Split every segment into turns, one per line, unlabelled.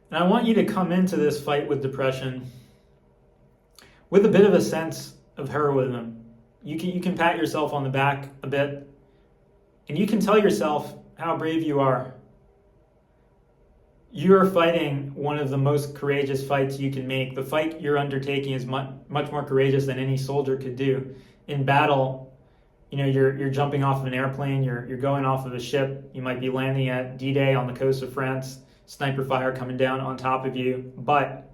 And I want you to come into this fight with depression with a bit of a sense of heroism. You can pat yourself on the back a bit, and you can tell yourself how brave you are. You're fighting one of the most courageous fights you can make. The fight you're undertaking is much more courageous than any soldier could do. In battle, you're jumping off of an airplane, you're going off of a ship, you might be landing at D-Day on the coast of France, sniper fire coming down on top of you, but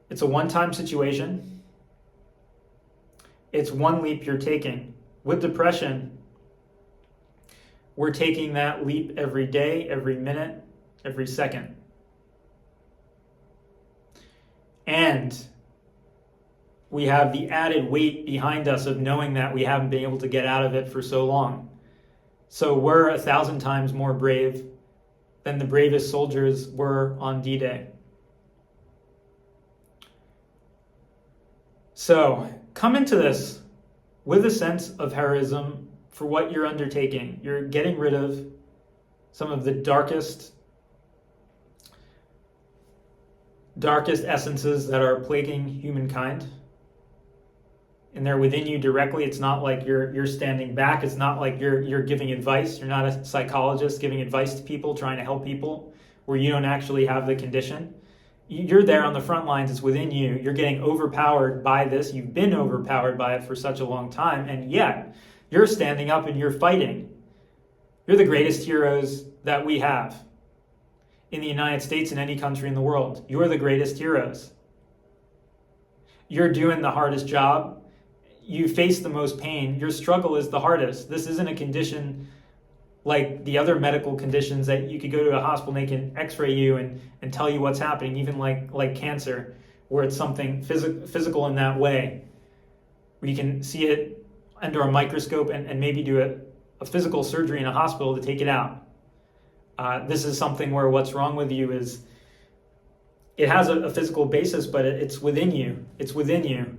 it's a one-time situation. It's one leap you're taking. With depression, we're taking that leap every day, every minute, every second. And we have the added weight behind us of knowing that we haven't been able to get out of it for so long. So we're 1,000 times more brave than the bravest soldiers were on D-Day. So come into this with a sense of heroism for what you're undertaking. You're getting rid of some of the darkest essences that are plaguing humankind. And they're within you directly. It's not like you're standing back. It's not like you're giving advice. You're not a psychologist giving advice to people, trying to help people where you don't actually have the condition. You're there on the front lines. It's within you. You're getting overpowered by this. You've been overpowered by it for such a long time, and yet you're standing up and you're fighting. You're the greatest heroes that we have in the United States and any country in the world. You're the greatest heroes. You're doing the hardest job. You face the most pain. Your struggle is the hardest. This isn't a condition like the other medical conditions that you could go to a hospital and they can x-ray you and tell you what's happening, even like cancer, where it's something physical in that way, where you can see it under a microscope and maybe do a physical surgery in a hospital to take it out. This is something where what's wrong with you is it has a physical basis, but it's within you. It's within you.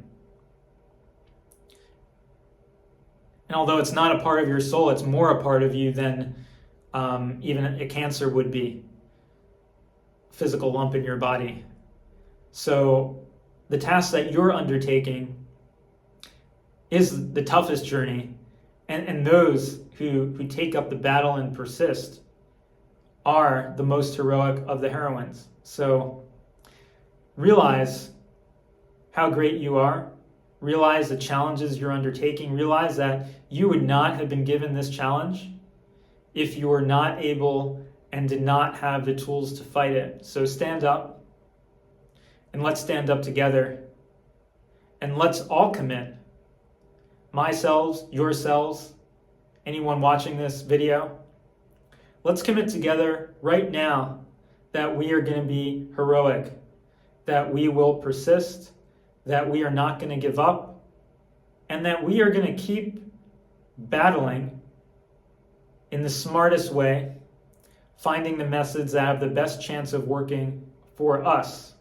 And although it's not a part of your soul, it's more a part of you than even a cancer would be, a physical lump in your body. So the task that you're undertaking is the toughest journey. And those who take up the battle and persist are the most heroic of the heroines. So realize how great you are. Realize the challenges you're undertaking. Realize that you would not have been given this challenge if you were not able and did not have the tools to fight it. So stand up, and let's stand up together, and let's all commit. Myself, yourselves, anyone watching this video, let's commit together right now that we are going to be heroic, that we will persist, that we are not going to give up, and that we are going to keep battling in the smartest way, finding the methods that have the best chance of working for us,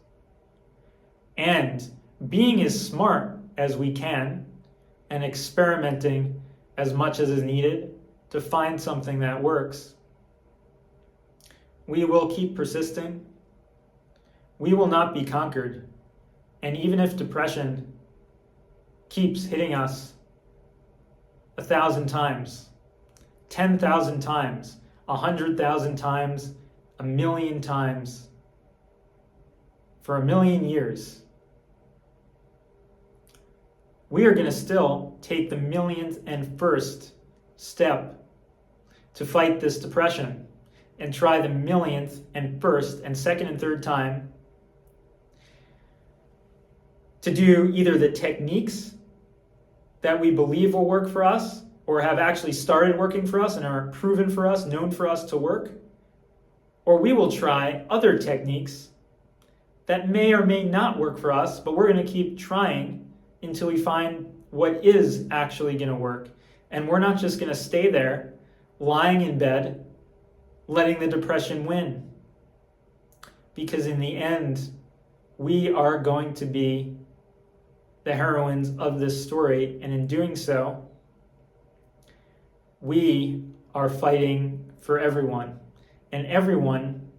and being as smart as we can and experimenting as much as is needed to find something that works. We will keep persisting. We will not be conquered. And even if depression keeps hitting us 1,000 times, 10,000 times, 100,000 times, 1,000,000 times, for 1,000,000 years, we are going to still take the millionth and first step to fight this depression and try the millionth and first and second and third time to do either the techniques that we believe will work for us or have actually started working for us and are proven for us, known for us to work, or we will try other techniques that may or may not work for us, but we're going to keep trying until we find what is actually going to work. And we're not just going to stay there lying in bed letting the depression win, because in the end we are going to be the heroines of this story, and in doing so, we are fighting for everyone. And everyone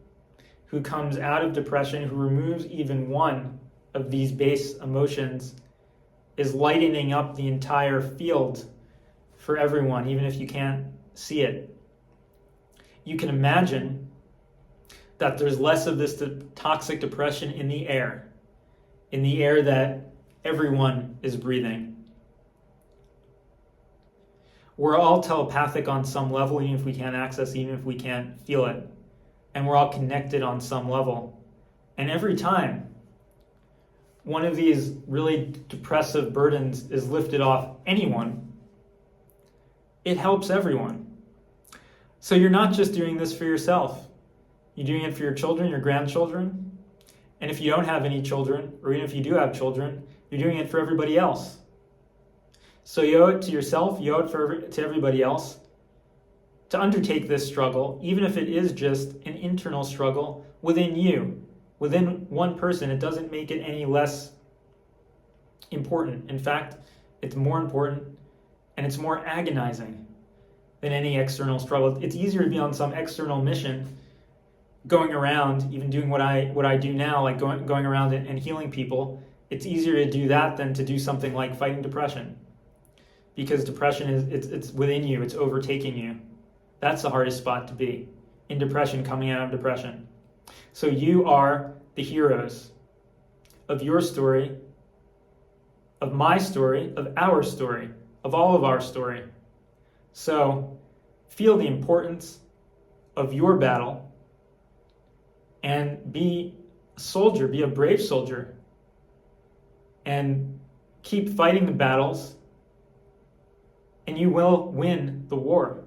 who comes out of depression, who removes even one of these base emotions, is lightening up the entire field for everyone, even if you can't see it. You can imagine that there's less of this toxic depression in the air that everyone is breathing. We're all telepathic on some level, even if we can't access, even if we can't feel it. And we're all connected on some level. And every time one of these really depressive burdens is lifted off anyone, it helps everyone. So you're not just doing this for yourself. You're doing it for your children, your grandchildren. And if you don't have any children, or even if you do have children, you're doing it for everybody else. So you owe it to yourself, you owe it to everybody else to undertake this struggle, even if it is just an internal struggle within you, within one person. It doesn't make it any less important. In fact, it's more important and it's more agonizing than any external struggle. It's easier to be on some external mission, going around, even doing what I do now, like going around and healing people. It's easier to do that than to do something like fighting depression, because depression it's within you, it's overtaking you. That's the hardest spot to be, in depression, coming out of depression. So you are the heroes of your story, of my story, of our story, of all of our story. So feel the importance of your battle and be a soldier, be a brave soldier, and keep fighting the battles, and you will win the war.